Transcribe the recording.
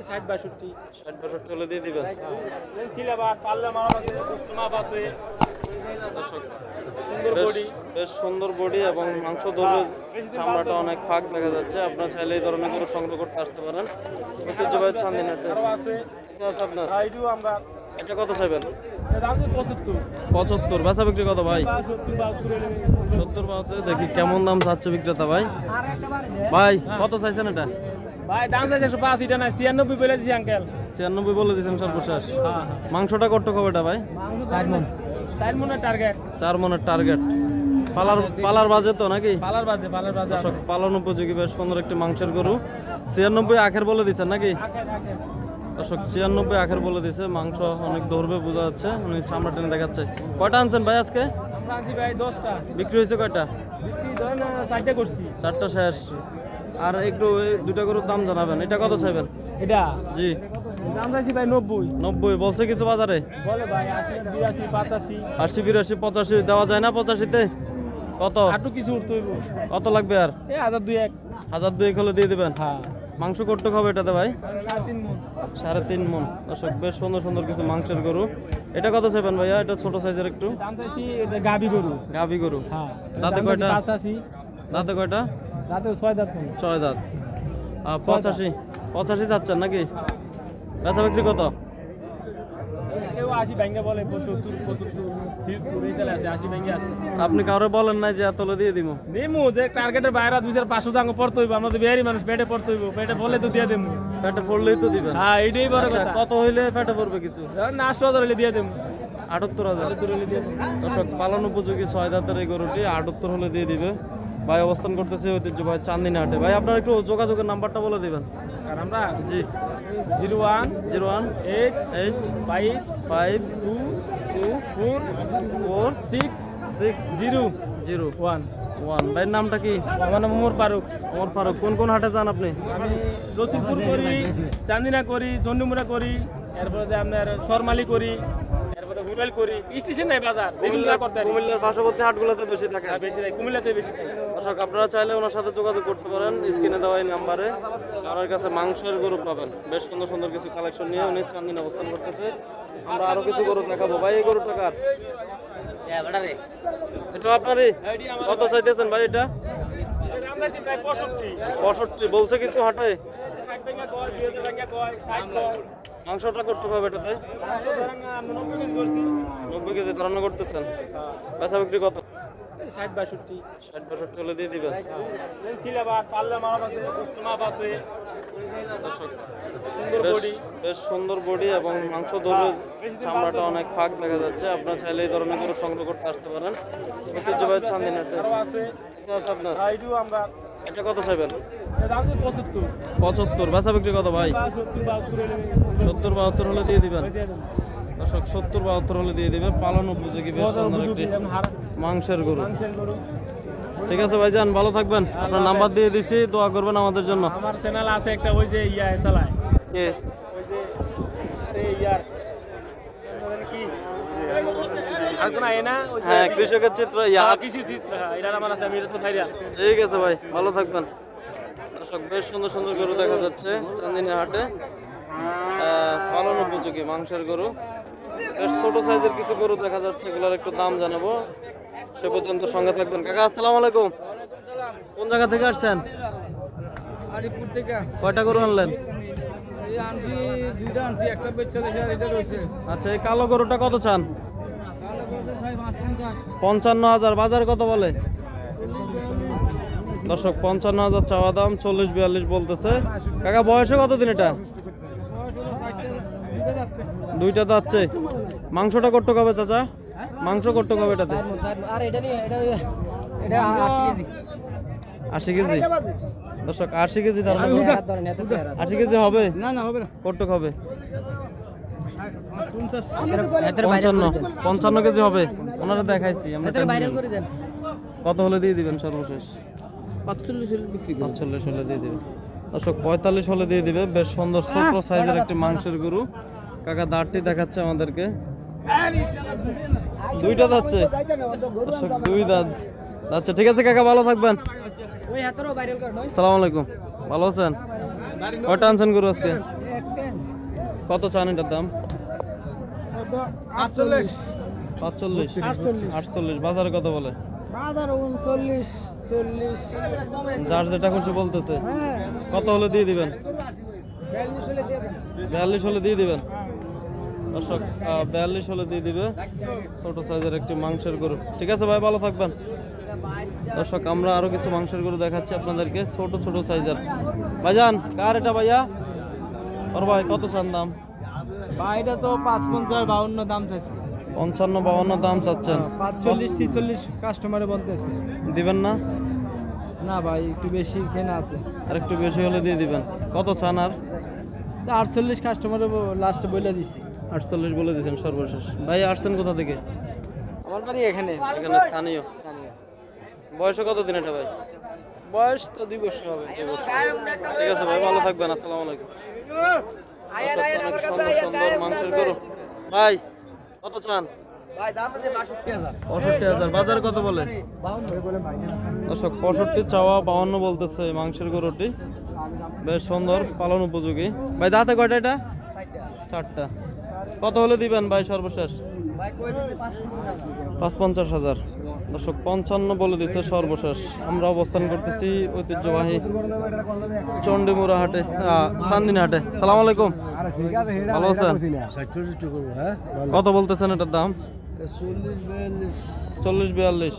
60-62 হলে দিয়ে দিবেন। বেশ সুন্দর বডি এবং মাংস ধরবে, চামড়াটা অনেক ফাঁক দেখা যাচ্ছে। আপনারা চাইলে এই ধরনের গরু সংগ্রহ করতে আসতে পারেন ঐতিহ্যবাহী চান্দিনাতে। আপনার এটা কত চাইবেন? 75। বেচা বিক্রি কত ভাই? 70 আছে। দেখি কেমন দাম চাচ্ছে বিক্রেতা ভাই। ভাই কত চাইছেন এটা? ভাই দাম চাইছে 105, এটা না 96 বলে দিছি আঙ্কেল। 96 বলে দিয়েছেন সর্বশেষ। মাংসটা কত হবে এটা ভাই? 4 মণ। 4 মণের টার্গেট। 4 মণের টার্গেট। পালার বাজে তো নাকি? পালার বাজে। পালন উপযোগী বেশ সুন্দর একটি মাংসের গরু। 96 আখের বলে দিচ্ছেন নাকি? দর্শক 96 আখের বলে দিছে। মাংস অনেক ধরবে বোঝা যাচ্ছে, উনি চামড়া টেনে দেখাচ্ছে। কয়টা আনছেন ভাই আজকে? আমরা আনছি ভাই 10টা। বিক্রি হয়েছে কয়টা? বিক্রি ধরেন 4টা করছি। 4টা শেষ। আর একটু দুটা গরুর দাম জানাবেন। এটা কত চাইবেন? এটা জি দাম চাইছি ভাই 90 বলছে কিছু বাজারে। বলে ভাই 80, 82, 85। 80, 82, 85 দেওয়া যায় না? 85-তে কত? আটু কিছু উঠতে হইব। কত লাগবে আর? 1002 1002 হলে দিয়ে দিবেন। হ্যাঁ। মাংস কতটুকু হবে এটাতে ভাই? 3.5 মণ। 3.5 মণ। দর্শক বেশ সুন্দর সুন্দর কিছু মাংসের গরু। এটা কত চাইবেন ভাইয়া? এটা ছোট সাইজের একটু দাম চাইছি, এটা গাবি গরু। গাবি গরু। হ্যাঁ। দাঁতে কয়টা? 85। দাঁতে কয়টা? দাঁতে 6 দাঁত। 6 দাঁত। 85 যাচ্ছেন নাকি? বেচা বিক্রি কত? কেউ 80 ভাঙ্গা বলে, 70, 75 এই তালে আছে, 80 ভাঙ্গা আছে। আপনি কাউরে বলেন নাই যে এতলে দিয়ে দিমু? দিমু যে টার্গেটের বাইরে 2500 দাঙ্গ পড়তে হইব। আমরা তো বিহারি মানুষ, পেটে পড়তে হইব। পেটে বলে তো দিয়ে দেবো। পেটে পড়লেই তো দিবেন। হ্যাঁ, এইটাই বড় কথা। কত হইলে পেটে পড়বে কিছু? না 8000 হলে দিয়ে দেবো। 78,000 হলে দিয়ে দেবো। দর্শক পালন উপযোগী 6 দাঁতের এই গরুটি 78 হলে দিয়ে দিবে। ভাই অবস্থান করতেছে ঐতিহ্যবাহী চান্দিনা হাটে। ভাই আপনার একটু যোগাযোগের নাম্বারটা বলে দিবেন। আর আমরা জি 018552246001। ভাইয়ের নামটা কি? আমার নাম ওমর ফারুক। ওমর ফারুক। কোন হাটে যান আপনি? আমি রসুলপুর করি, চান্দিনা করি, চন্ডিমুড়া করি, এরপরে যে আপনার শর্মালি করি, এরপরে হুরাইল করি। স্টেশন নাই বাজার, কুমিল্লার পার্শ্ববর্তী হাটগুলোতে বেশি থাকে। বেশি নাই, কুমিল্লাতে বেশি থাকে। দর্শক আপনারা চাইলে ওনার সাথে যোগাযোগ করতে পারেন স্ক্রিনে দেওয়া এই নাম্বারে। ওনার কাছে মাংসের গরু পাবেন। বেশ সুন্দর সুন্দর কিছু কালেকশন নিয়ে উনি চান্দিনা অবস্থান করতেছে। আমরা আরো কিছু গরু দেখাবো। ভাই এই গরু টাকার এটা আপনারই? কত চাইতেছেন ভাই এটা? 65 বলছে কিছু হাটে। মাংসটা করতে পারবে এটাতে? 90 কেজি ধারণা করতেছেন। বেচা বিক্রি কত? 60-62 হলে দিয়ে দিবেন। বেশ সুন্দর বডি এবং মাংস ধরবে, চামড়াটা অনেক ফাঁক দেখা যাচ্ছে। আপনারা চাইলে এই ধরনের গরু সংগ্রহ করতে আসতে পারেন ঐতিহ্যবাহী চান্দিনাতে। আপনার এটা কত চাইবেন? 75। বেচা বিক্রি কত ভাই? 70-72 হলে দিয়ে দিবেন। দর্শক 70-72 হলে দিয়ে দিবে। পালন উপযোগী বেশ সুন্দর একটি মাংসের গরু। ঠিক আছে ভাইজান, ভালো থাকবেন। আপনার নাম্বার দিয়ে দিছি, দোয়া করবেন আমাদের জন্য। আমার চ্যানেল আছে একটা, ওই যে ইয়া চালায়, কে? ওই যে আরে ইয়ার কি আরেকজন আয় না, ওই হ্যাঁ কৃষকের চিত্র, ইয়া কৃষি চিত্র। হ্যাঁ, এটা আমার আছে, আমি এটা তো ভাইরাল। ঠিক আছে ভাই, ভালো থাকবেন। দর্শক বেশ সুন্দর সুন্দর গরু দেখা যাচ্ছে চান্দিনা হাটে। পালন উপযোগী মাংসের গরু। বেশ ছোট সাইজের কিছু গরু দেখা যাচ্ছে, এগুলোর একটু দাম জানাবো। সে পর্যন্ত সঙ্গে থাকবেন। কাকা আসসালামু আলাইকুম। কোন জায়গা থেকে আসছেন? আরিপুর থেকে। কয়টা গরু আনলেন? এই আনছি, দুইটা আনছি, একটা বেচা লেখা, এটা রয়েছে। আচ্ছা, এই কালো গরুটা কত চান? 55,000। বাজার কত বলে? দর্শক 55,000 চাওয়া দাম, 40-42 বলতেছে। কাকা বয়সে কতদিন এটা? দুইটা যাচ্ছে। মাংসটা কত হবে চাচা? মাংস কত হবে এটাতে? 80 কেজি। দর্শক 80 কেজি। 80 কেজি হবে না? হবে না। কত হবে? 55 কেজি হবে। ওনারা দেখাইছি আমরা। কত হলে দিয়ে দিবেন সর্বশেষ? 45 হলে দিয়ে দিবেন। দর্শক 45 হলে দিয়ে দিবে। বেশ সুন্দর ছোট সাইজের একটি মাংসের গরু। কাকা দাঁতটি দেখাচ্ছে আমাদেরকে। দুইটা যাচ্ছে। দর্শক 2 দাঁত যাচ্ছে। ঠিক আছে কাকা, ভালো থাকবেন। আসসালামু আলাইকুম। ভালো আছেন? কয়টা আনছেন গরু আজকে? কত চান এটার দাম? 48 45 48 48। বাজারে কত বলে? বাজার 39 40 যার যেটা খুশি বলতেছে। হ্যাঁ কত হলে দিয়ে দিবেন? 42 হলে দিয়ে দেন 42 হলে দিয়ে দিবেন। দর্শক 42 হলে দিয়ে দিবে ছোট সাইজের একটি মাংসের গরু। ঠিক আছে ভাই, ভালো থাকবেন। দর্শক আমরা আরো কিছু মাংসের গরু দেখাচ্ছি আপনাদেরকে, ছোট ছোট সাইজের। ভাইজান কার এটা ভাইয়া? ওর ভাই কত চান দাম? ভাই এটা তো 55 52 দাম চাইছে 55 52 দাম চাচ্ছেন, 45 46 কাস্টমারে বলতেছে। দিবেন না? না ভাই একটু বেশি কেনা আছে। আর একটু বেশি হলে দিয়ে দিবেন। কত চান আর? 48 কাস্টমারে লাস্টে বলে দিছি। 48 বলে দিয়েছেন সর্বশেষ। ভাই আসছেন কোথা থেকে? আমার বাড়ি এখানে এখানে স্থানীয়। বয়সে কত দিন এটা ভাই? বয়স তো 2 বছর হবে। ঠিক আছে ভাই, ভালো থাকবেন। আসসালামু আলাইকুম। অনেক সুন্দর সুন্দর মাংসের গরু। ভাই কত চান? ভাই দাম আছে 62000 65,000। বাজারে কত বলে? 52 বলে ভাই। দর্শক 65 চাওয়া 52 বলতেছে এই মাংসের গরুটি। বেশ সুন্দর, পালন উপযোগী। ভাই দাঁতে কয়টা এটা? 4টা। কত হলে দিবেন ভাই সর্বশেষ? ভাই কই দিছে 55,000। দর্শক 55 বলে দিচ্ছে সর্বশেষ। আমরা অবস্থান করতেছি ঐতিহ্যবাহী চন্ডিমুড়া হাটে, চান্দিনা হাটে। সালাম আলাইকুম। আরে ঠিক আছে ভালো আছেন? 60 করব হ্যাঁ কত বলতেছেন এটার দাম? 40 42 40 42।